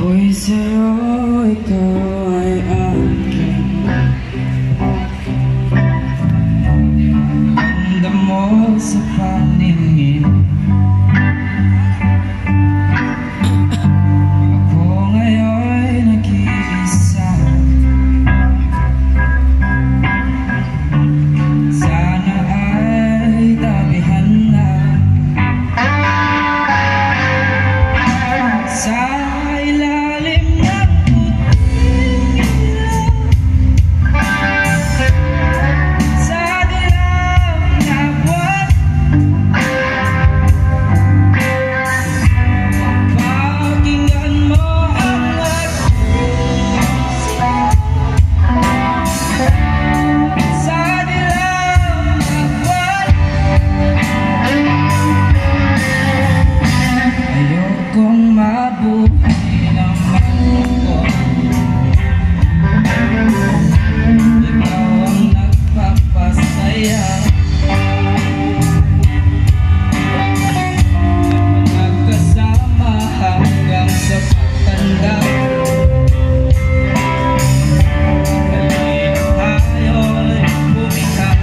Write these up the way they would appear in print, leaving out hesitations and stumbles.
Ako'y sa'yo, ikaw ay akin. Ganda mo sa paningin. Ako ngayon'y nag-iisa. Sana ay tabihan na sa ilalim ng puting ilaw, sa dilaw na buwan. Pakinggan mo ang aking sigaw, sa dilaw na buwan. Ayokong mabuhay ng malungkot. Ikaw ang nagpapasaya. Magkasama hanggang sa pagtanda. Halina't tayo'y bumitaw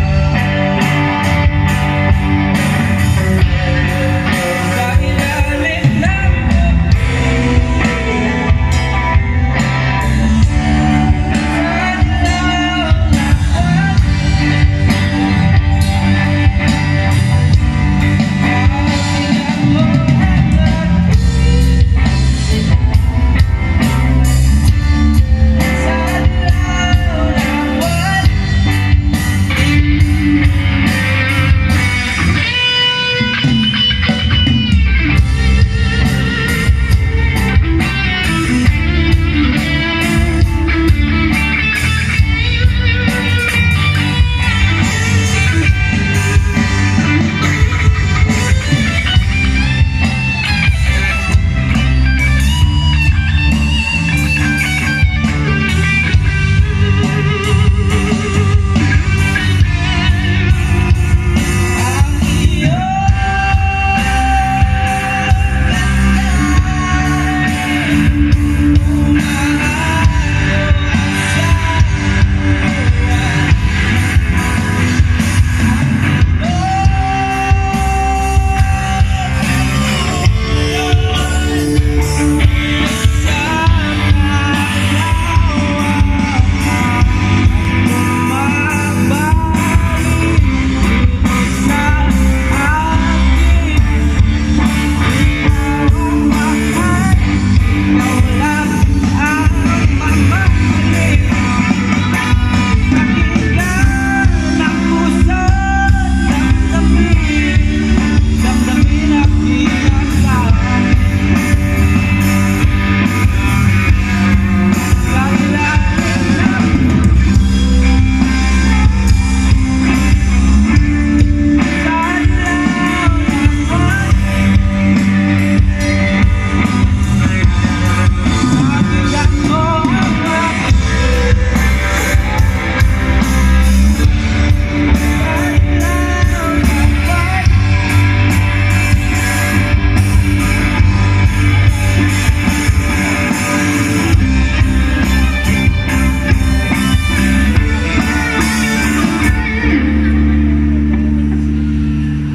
sa ilalim ng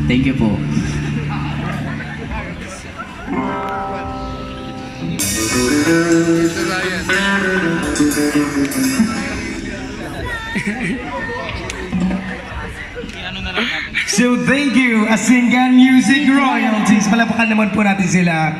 thank you po. So thank you, Asingan Music Royalties. Palapakan naman po natin sila.